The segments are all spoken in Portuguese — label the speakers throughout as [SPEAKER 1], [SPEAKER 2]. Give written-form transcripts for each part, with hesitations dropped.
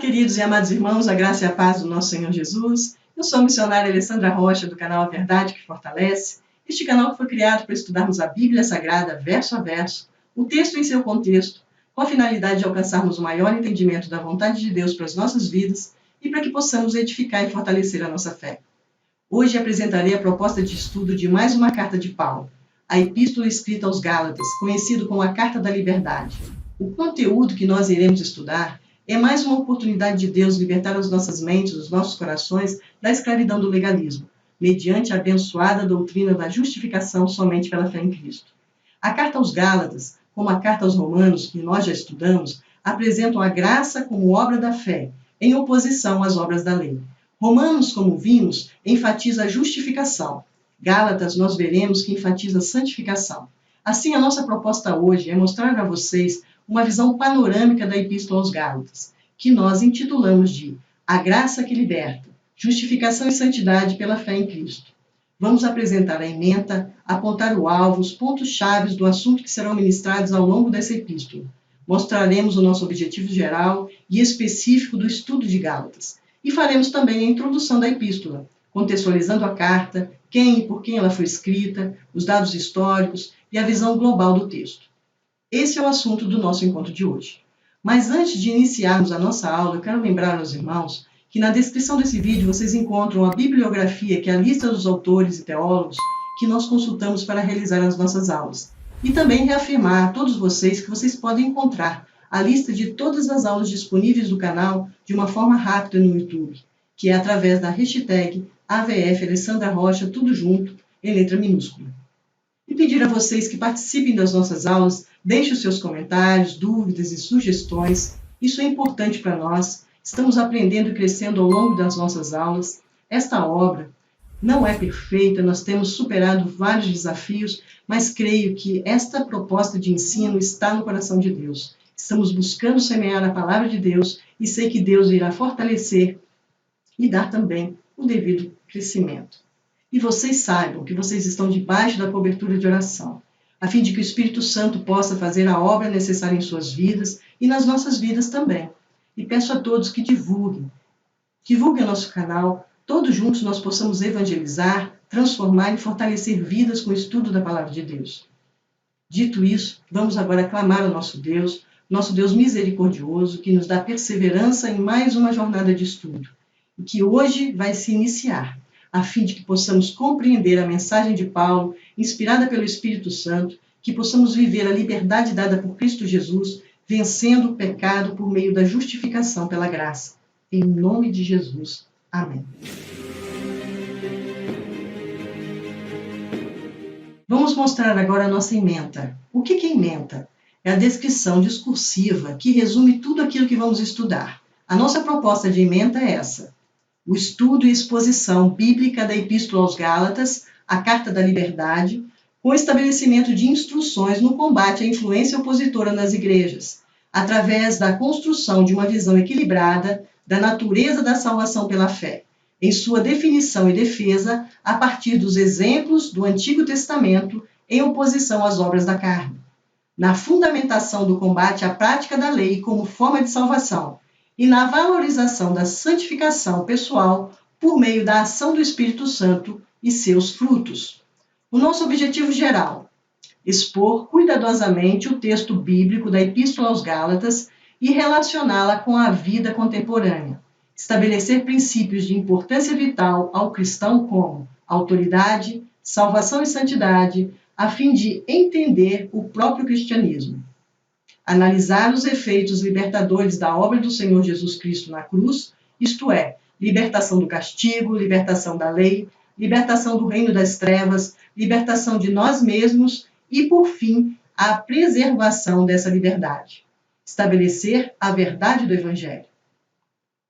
[SPEAKER 1] queridos e amados irmãos, a graça e a paz do nosso Senhor Jesus. Eu sou a missionária Alessandra Rocha, do canal A Verdade que Fortalece. Este canal foi criado para estudarmos a Bíblia Sagrada, verso a verso, o texto em seu contexto, com a finalidade de alcançarmos o maior entendimento da vontade de Deus para as nossas vidas e para que possamos edificar e fortalecer a nossa fé. Hoje apresentarei a proposta de estudo de mais uma carta de Paulo, a Epístola escrita aos Gálatas, conhecido como a Carta da Liberdade. O conteúdo que nós iremos estudar é mais uma oportunidade de Deus libertar as nossas mentes, os nossos corações, da escravidão do legalismo, mediante a abençoada doutrina da justificação somente pela fé em Cristo. A carta aos Gálatas, como a carta aos Romanos, que nós já estudamos, apresentam a graça como obra da fé, em oposição às obras da lei. Romanos, como vimos, enfatiza a justificação. Gálatas, nós veremos que enfatiza a santificação. Assim, a nossa proposta hoje é mostrar a vocês uma visão panorâmica da Epístola aos Gálatas, que nós intitulamos de A Graça que Liberta, Justificação e Santidade pela Fé em Cristo. Vamos apresentar a ementa, apontar o alvo, os pontos-chave do assunto que serão ministrados ao longo dessa epístola. Mostraremos o nosso objetivo geral e específico do estudo de Gálatas. E faremos também a introdução da epístola, contextualizando a carta, quem e por quem ela foi escrita, os dados históricos e a visão global do texto. Esse é o assunto do nosso encontro de hoje. Mas antes de iniciarmos a nossa aula, eu quero lembrar aos irmãos que na descrição desse vídeo vocês encontram a bibliografia, que é a lista dos autores e teólogos que nós consultamos para realizar as nossas aulas. E também reafirmar a todos vocês que vocês podem encontrar a lista de todas as aulas disponíveis do canal de uma forma rápida no YouTube, que é através da hashtag AVF Alessandra Rocha, tudo junto, em letra minúscula. E pedir a vocês que participem das nossas aulas, deixem os seus comentários, dúvidas e sugestões. Isso é importante para nós. Estamos aprendendo e crescendo ao longo das nossas aulas. Esta obra não é perfeita, nós temos superado vários desafios, mas creio que esta proposta de ensino está no coração de Deus. Estamos buscando semear a palavra de Deus e sei que Deus irá fortalecer e dar também o devido crescimento. E vocês saibam que vocês estão debaixo da cobertura de oração, a fim de que o Espírito Santo possa fazer a obra necessária em suas vidas e nas nossas vidas também. E peço a todos que divulguem o nosso canal, todos juntos nós possamos evangelizar, transformar e fortalecer vidas com o estudo da Palavra de Deus. Dito isso, vamos agora clamar ao nosso Deus misericordioso, que nos dá perseverança em mais uma jornada de estudo, e que hoje vai se iniciar, a fim de que possamos compreender a mensagem de Paulo, inspirada pelo Espírito Santo, que possamos viver a liberdade dada por Cristo Jesus, vencendo o pecado por meio da justificação pela graça. Em nome de Jesus. Amém. Vamos mostrar agora a nossa ementa. O que é ementa? É a descrição discursiva que resume tudo aquilo que vamos estudar. A nossa proposta de ementa é essa: o estudo e exposição bíblica da Epístola aos Gálatas, a Carta da Liberdade, com o estabelecimento de instruções no combate à influência opositora nas igrejas, através da construção de uma visão equilibrada da natureza da salvação pela fé, em sua definição e defesa a partir dos exemplos do Antigo Testamento em oposição às obras da carne, na fundamentação do combate à prática da lei como forma de salvação, e na valorização da santificação pessoal por meio da ação do Espírito Santo e seus frutos. O nosso objetivo geral: expor cuidadosamente o texto bíblico da Epístola aos Gálatas e relacioná-la com a vida contemporânea, estabelecer princípios de importância vital ao cristão como autoridade, salvação e santidade, a fim de entender o próprio cristianismo. Analisar os efeitos libertadores da obra do Senhor Jesus Cristo na cruz, isto é, libertação do castigo, libertação da lei, libertação do reino das trevas, libertação de nós mesmos e, por fim, a preservação dessa liberdade. Estabelecer a verdade do Evangelho.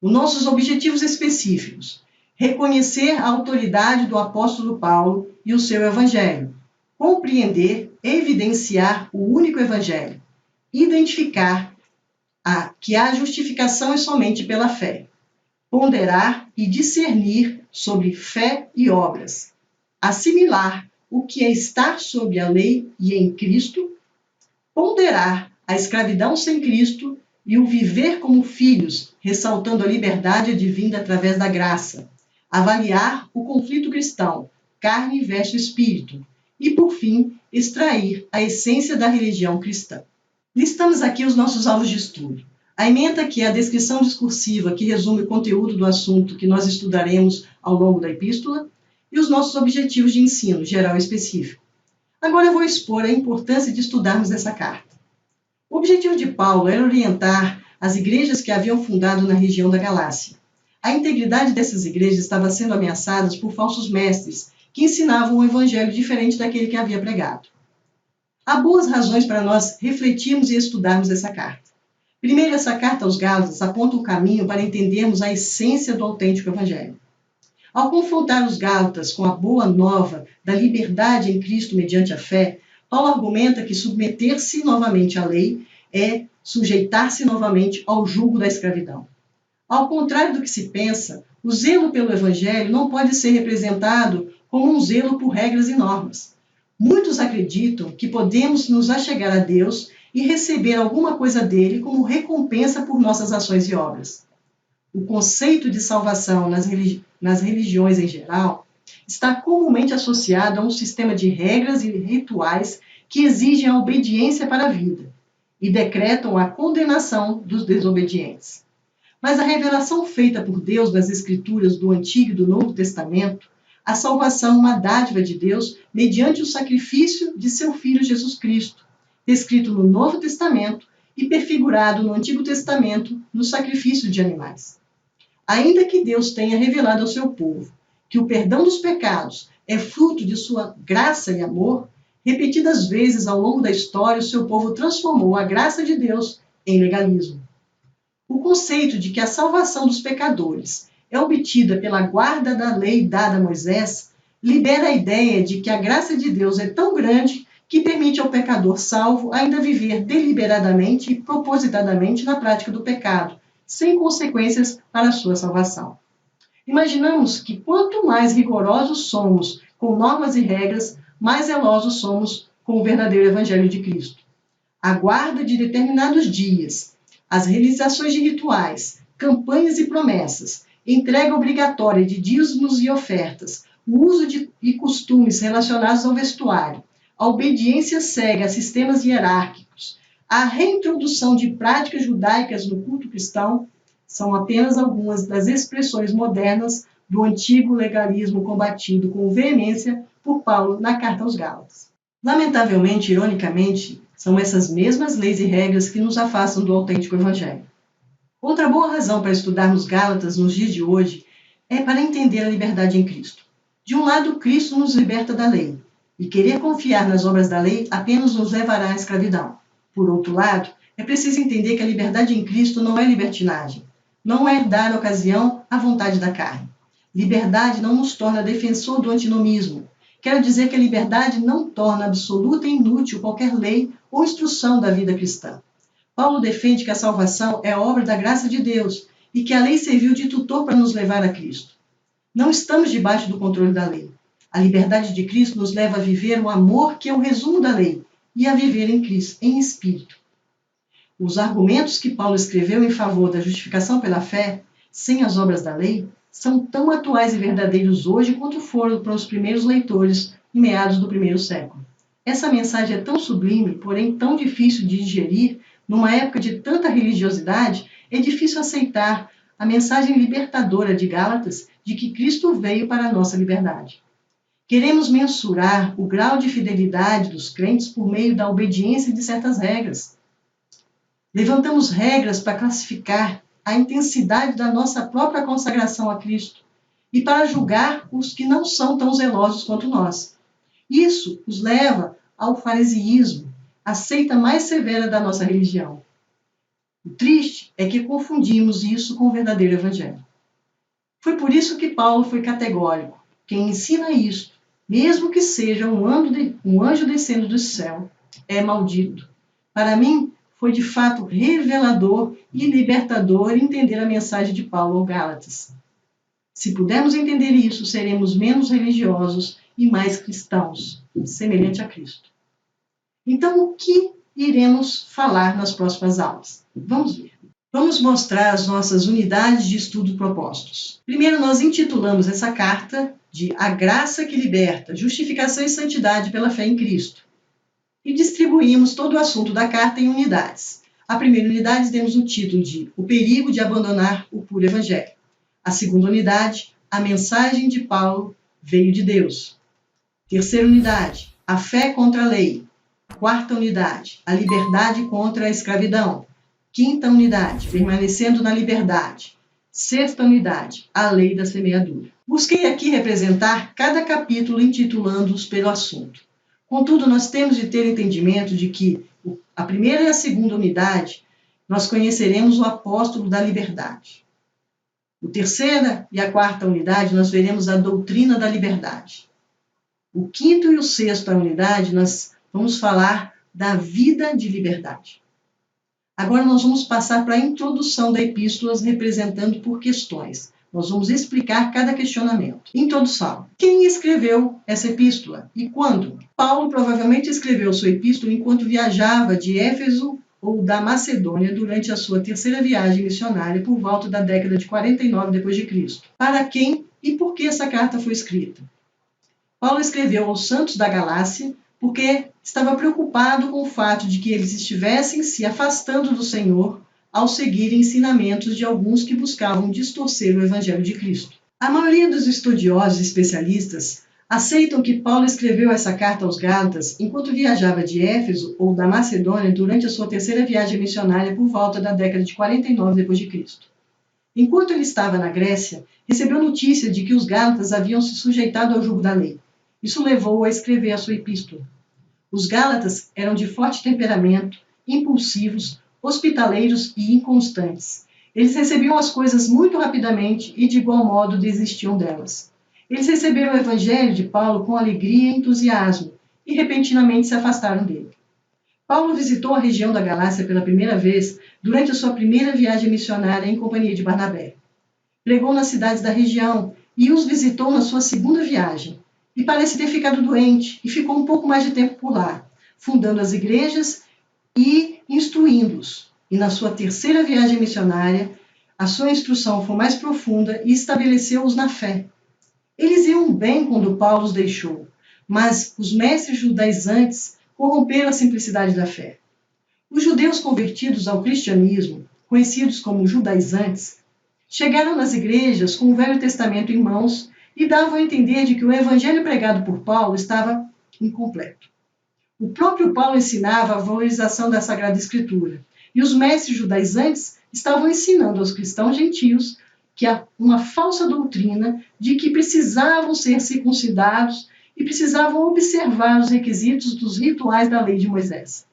[SPEAKER 1] Os nossos objetivos específicos: reconhecer a autoridade do apóstolo Paulo e o seu Evangelho, compreender, evidenciar o único Evangelho, identificar que a justificação é somente pela fé, ponderar e discernir sobre fé e obras, assimilar o que é estar sob a lei e em Cristo, ponderar a escravidão sem Cristo e o viver como filhos, ressaltando a liberdade advinda através da graça, avaliar o conflito cristão, carne versus espírito, e, por fim, extrair a essência da religião cristã. Listamos aqui os nossos alvos de estudo. A ementa, que é a descrição discursiva que resume o conteúdo do assunto que nós estudaremos ao longo da epístola, e os nossos objetivos de ensino, geral e específico. Agora eu vou expor a importância de estudarmos essa carta. O objetivo de Paulo era orientar as igrejas que haviam fundado na região da Galácia. A integridade dessas igrejas estava sendo ameaçada por falsos mestres que ensinavam um evangelho diferente daquele que havia pregado. Há boas razões para nós refletirmos e estudarmos essa carta. Primeiro, essa carta aos Gálatas aponta um caminho para entendermos a essência do autêntico evangelho. Ao confrontar os Gálatas com a boa nova da liberdade em Cristo mediante a fé, Paulo argumenta que submeter-se novamente à lei é sujeitar-se novamente ao jugo da escravidão. Ao contrário do que se pensa, o zelo pelo evangelho não pode ser representado como um zelo por regras e normas. Muitos acreditam que podemos nos achegar a Deus e receber alguma coisa dele como recompensa por nossas ações e obras. O conceito de salvação nas religiões em geral está comumente associado a um sistema de regras e rituais que exigem a obediência para a vida e decretam a condenação dos desobedientes. Mas a revelação feita por Deus nas Escrituras do Antigo e do Novo Testamento, a salvação é uma dádiva de Deus mediante o sacrifício de seu Filho Jesus Cristo, descrito no Novo Testamento e perfigurado no Antigo Testamento no sacrifício de animais. Ainda que Deus tenha revelado ao seu povo que o perdão dos pecados é fruto de sua graça e amor, repetidas vezes ao longo da história o seu povo transformou a graça de Deus em legalismo. O conceito de que a salvação dos pecadores é obtida pela guarda da lei dada a Moisés libera a ideia de que a graça de Deus é tão grande que permite ao pecador salvo ainda viver deliberadamente e propositadamente na prática do pecado, sem consequências para a sua salvação. Imaginamos que quanto mais rigorosos somos com normas e regras, mais zelosos somos com o verdadeiro Evangelho de Cristo. A guarda de determinados dias, as realizações de rituais, campanhas e promessas, entrega obrigatória de dízimos e ofertas, o uso e costumes relacionados ao vestuário, a obediência cega a sistemas hierárquicos, a reintrodução de práticas judaicas no culto cristão, são apenas algumas das expressões modernas do antigo legalismo combatido com veemência por Paulo na Carta aos Gálatas. Lamentavelmente, ironicamente, são essas mesmas leis e regras que nos afastam do autêntico Evangelho. Outra boa razão para estudarmos Gálatas nos dias de hoje é para entender a liberdade em Cristo. De um lado, Cristo nos liberta da lei, e querer confiar nas obras da lei apenas nos levará à escravidão. Por outro lado, é preciso entender que a liberdade em Cristo não é libertinagem, não é dar ocasião à vontade da carne. Liberdade não nos torna defensor do antinomismo. Quero dizer que a liberdade não torna absoluta e inútil qualquer lei ou instrução da vida cristã. Paulo defende que a salvação é obra da graça de Deus e que a lei serviu de tutor para nos levar a Cristo. Não estamos debaixo do controle da lei. A liberdade de Cristo nos leva a viver o amor que é o resumo da lei e a viver em Cristo, em espírito. Os argumentos que Paulo escreveu em favor da justificação pela fé, sem as obras da lei, são tão atuais e verdadeiros hoje quanto foram para os primeiros leitores em meados do primeiro século. Essa mensagem é tão sublime, porém tão difícil de digerir, numa época de tanta religiosidade, é difícil aceitar a mensagem libertadora de Gálatas de que Cristo veio para a nossa liberdade. Queremos mensurar o grau de fidelidade dos crentes por meio da obediência de certas regras. Levantamos regras para classificar a intensidade da nossa própria consagração a Cristo e para julgar os que não são tão zelosos quanto nós. Isso os leva ao fariseísmo, a seita mais severa da nossa religião. O triste é que confundimos isso com o verdadeiro evangelho. Foi por isso que Paulo foi categórico. Quem ensina isto, mesmo que seja um anjo descendo do céu, é maldito. Para mim, foi de fato revelador e libertador entender a mensagem de Paulo aos Gálatas. Se pudermos entender isso, seremos menos religiosos e mais cristãos, semelhante a Cristo. Então, o que iremos falar nas próximas aulas? Vamos ver. Vamos mostrar as nossas unidades de estudo propostos. Primeiro, nós intitulamos essa carta de A Graça que Liberta, Justificação e Santidade pela Fé em Cristo. E distribuímos todo o assunto da carta em unidades. A primeira unidade temos o título de O Perigo de Abandonar o Puro Evangelho. A segunda unidade, A Mensagem de Paulo Veio de Deus. Terceira unidade, A Fé contra a Lei. Quarta unidade, A Liberdade contra a Escravidão. Quinta unidade, Permanecendo na Liberdade. Sexta unidade, A Lei da Semeadura. Busquei aqui representar cada capítulo intitulando-os pelo assunto. Contudo, nós temos de ter entendimento de que a primeira e a segunda unidade nós conheceremos o apóstolo da liberdade. A terceira e a quarta unidade nós veremos a doutrina da liberdade. O quinto e o sexto unidade nós vamos falar da vida de liberdade. Agora nós vamos passar para a introdução da epístola representando por questões. Nós vamos explicar cada questionamento. Introdução. Quem escreveu essa epístola e quando? Paulo provavelmente escreveu sua epístola enquanto viajava de Éfeso ou da Macedônia durante a sua terceira viagem missionária por volta da década de 49 d.C. Para quem e por que essa carta foi escrita? Paulo escreveu aos santos da Galácia porque estava preocupado com o fato de que eles estivessem se afastando do Senhor ao seguir ensinamentos de alguns que buscavam distorcer o Evangelho de Cristo. A maioria dos estudiosos e especialistas aceitam que Paulo escreveu essa carta aos Gálatas enquanto viajava de Éfeso ou da Macedônia durante a sua terceira viagem missionária por volta da década de 49 d.C. Enquanto ele estava na Grécia, recebeu notícia de que os Gálatas haviam se sujeitado ao jugo da lei. Isso levou-o a escrever a sua epístola. Os Gálatas eram de forte temperamento, impulsivos, hospitaleiros e inconstantes. Eles recebiam as coisas muito rapidamente e de igual modo desistiam delas. Eles receberam o evangelho de Paulo com alegria e entusiasmo e repentinamente se afastaram dele. Paulo visitou a região da Galácia pela primeira vez durante a sua primeira viagem missionária em companhia de Barnabé. Pregou nas cidades da região e os visitou na sua segunda viagem. E parece ter ficado doente e ficou um pouco mais de tempo por lá, fundando as igrejas e instruindo-os. E na sua terceira viagem missionária, a sua instrução foi mais profunda e estabeleceu-os na fé. Eles iam bem quando Paulo os deixou, mas os mestres judaizantes corromperam a simplicidade da fé. Os judeus convertidos ao cristianismo, conhecidos como judaizantes, chegaram nas igrejas com o Velho Testamento em mãos e davam a entender de que o evangelho pregado por Paulo estava incompleto. O próprio Paulo ensinava a valorização da Sagrada Escritura, e os mestres judaizantes estavam ensinando aos cristãos gentios que há uma falsa doutrina de que precisavam ser circuncidados e precisavam observar os requisitos dos rituais da lei de Moisés.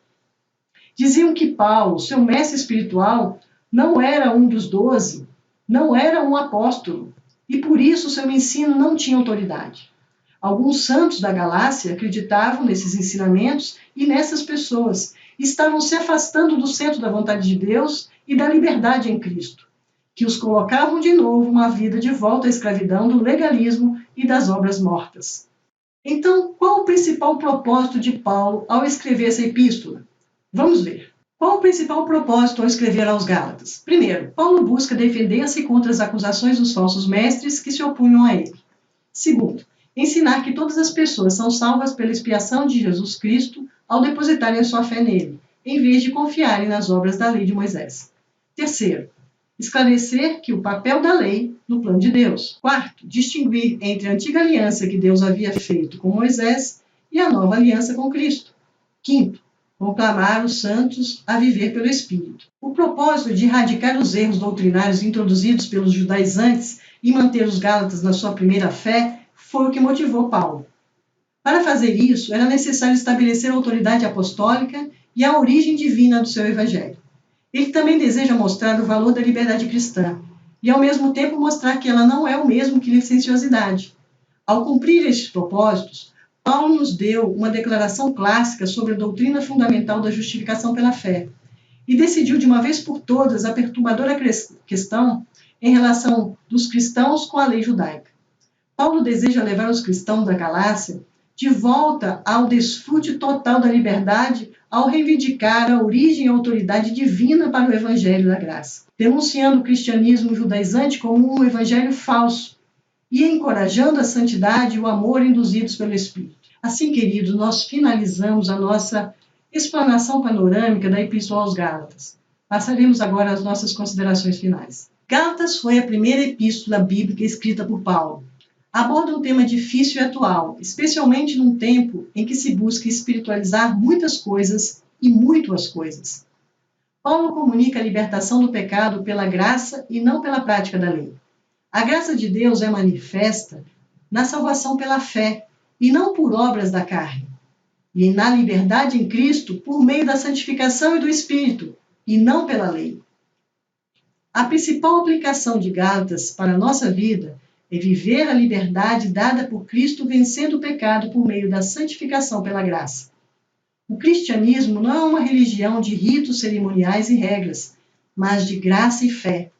[SPEAKER 1] Diziam que Paulo, seu mestre espiritual, não era um dos 12, não era um apóstolo, e por isso seu ensino não tinha autoridade. Alguns santos da Galácia acreditavam nesses ensinamentos e nessas pessoas, e estavam se afastando do centro da vontade de Deus e da liberdade em Cristo, que os colocavam de novo uma vida de volta à escravidão do legalismo e das obras mortas. Então, qual o principal propósito de Paulo ao escrever essa epístola? Vamos ver. Qual o principal propósito ao escrever aos Gálatas? Primeiro, Paulo busca defender-se contra as acusações dos falsos mestres que se opunham a ele. Segundo, ensinar que todas as pessoas são salvas pela expiação de Jesus Cristo ao depositarem a sua fé nele, em vez de confiarem nas obras da lei de Moisés. Terceiro, esclarecer que o papel da lei no plano de Deus. Quarto, distinguir entre a antiga aliança que Deus havia feito com Moisés e a nova aliança com Cristo. Quinto, conclamar os santos a viver pelo Espírito. O propósito de erradicar os erros doutrinários introduzidos pelos judaizantes e manter os gálatas na sua primeira fé foi o que motivou Paulo. Para fazer isso, era necessário estabelecer a autoridade apostólica e a origem divina do seu evangelho. Ele também deseja mostrar o valor da liberdade cristã e, ao mesmo tempo, mostrar que ela não é o mesmo que licenciosidade. Ao cumprir estes propósitos, Paulo nos deu uma declaração clássica sobre a doutrina fundamental da justificação pela fé e decidiu de uma vez por todas a perturbadora questão em relação dos cristãos com a lei judaica. Paulo deseja levar os cristãos da Galácia de volta ao desfrute total da liberdade ao reivindicar a origem e a autoridade divina para o Evangelho da Graça, denunciando o cristianismo judaizante como um evangelho falso e encorajando a santidade e o amor induzidos pelo Espírito. Assim, queridos, nós finalizamos a nossa explanação panorâmica da Epístola aos Gálatas. Passaremos agora às nossas considerações finais. Gálatas foi a primeira epístola bíblica escrita por Paulo. Aborda um tema difícil e atual, especialmente num tempo em que se busca espiritualizar muitas coisas e muito as coisas. Paulo comunica a libertação do pecado pela graça e não pela prática da lei. A graça de Deus é manifesta na salvação pela fé e não por obras da carne, e na liberdade em Cristo por meio da santificação e do Espírito, e não pela lei. A principal aplicação de Gálatas para a nossa vida é viver a liberdade dada por Cristo vencendo o pecado por meio da santificação pela graça. O cristianismo não é uma religião de ritos cerimoniais e regras, mas de graça e fé.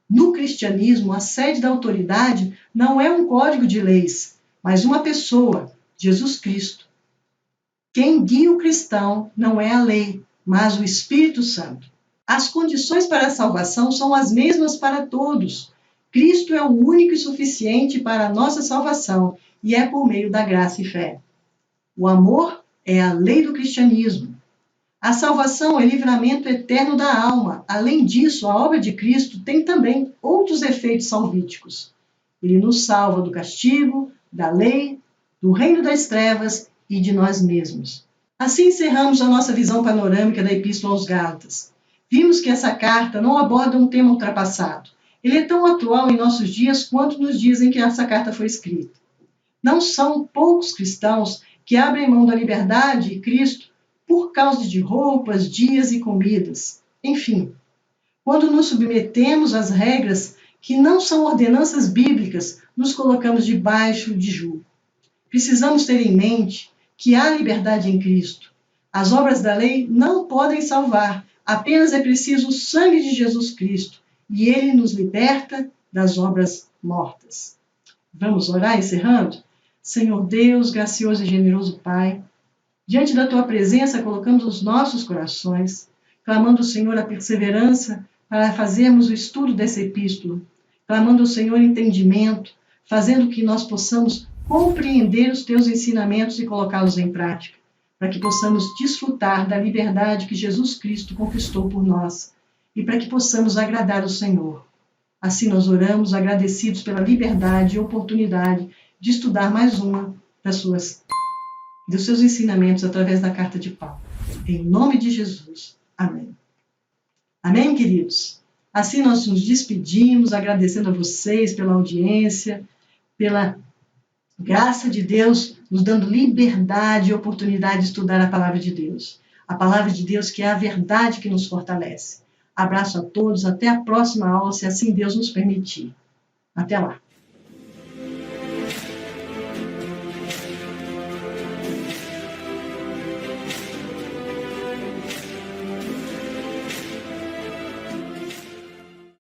[SPEAKER 1] No cristianismo, a sede da autoridade não é um código de leis, mas uma pessoa, Jesus Cristo. Quem guia o cristão não é a lei, mas o Espírito Santo. As condições para a salvação são as mesmas para todos. Cristo é o único e suficiente para a nossa salvação e é por meio da graça e fé. O amor é a lei do cristianismo. A salvação é livramento eterno da alma. Além disso, a obra de Cristo tem também outros efeitos salvíficos. Ele nos salva do castigo, da lei, do reino das trevas e de nós mesmos. Assim encerramos a nossa visão panorâmica da Epístola aos Gálatas. Vimos que essa carta não aborda um tema ultrapassado. Ele é tão atual em nossos dias quanto nos dias em que essa carta foi escrita. Não são poucos cristãos que abrem mão da liberdade de Cristo por causa de roupas, dias e comidas. Enfim, quando nos submetemos às regras que não são ordenanças bíblicas, nos colocamos debaixo de julgo. Precisamos ter em mente que há liberdade em Cristo. As obras da lei não podem salvar, apenas é preciso o sangue de Jesus Cristo, e ele nos liberta das obras mortas. Vamos orar encerrando? Senhor Deus, gracioso e generoso Pai, diante da Tua presença colocamos os nossos corações, clamando ao Senhor a perseverança para fazermos o estudo dessa epístola, clamando ao Senhor entendimento, fazendo que nós possamos compreender os Teus ensinamentos e colocá-los em prática, para que possamos desfrutar da liberdade que Jesus Cristo conquistou por nós e para que possamos agradar o Senhor. Assim nós oramos agradecidos pela liberdade e oportunidade de estudar mais uma dos seus ensinamentos através da carta de Paulo. Em nome de Jesus. Amém. Amém, queridos? Assim nós nos despedimos, agradecendo a vocês pela audiência, pela graça de Deus, nos dando liberdade e oportunidade de estudar a palavra de Deus. A palavra de Deus que é a verdade que nos fortalece. Abraço a todos, até a próxima aula, se assim Deus nos permitir. Até lá.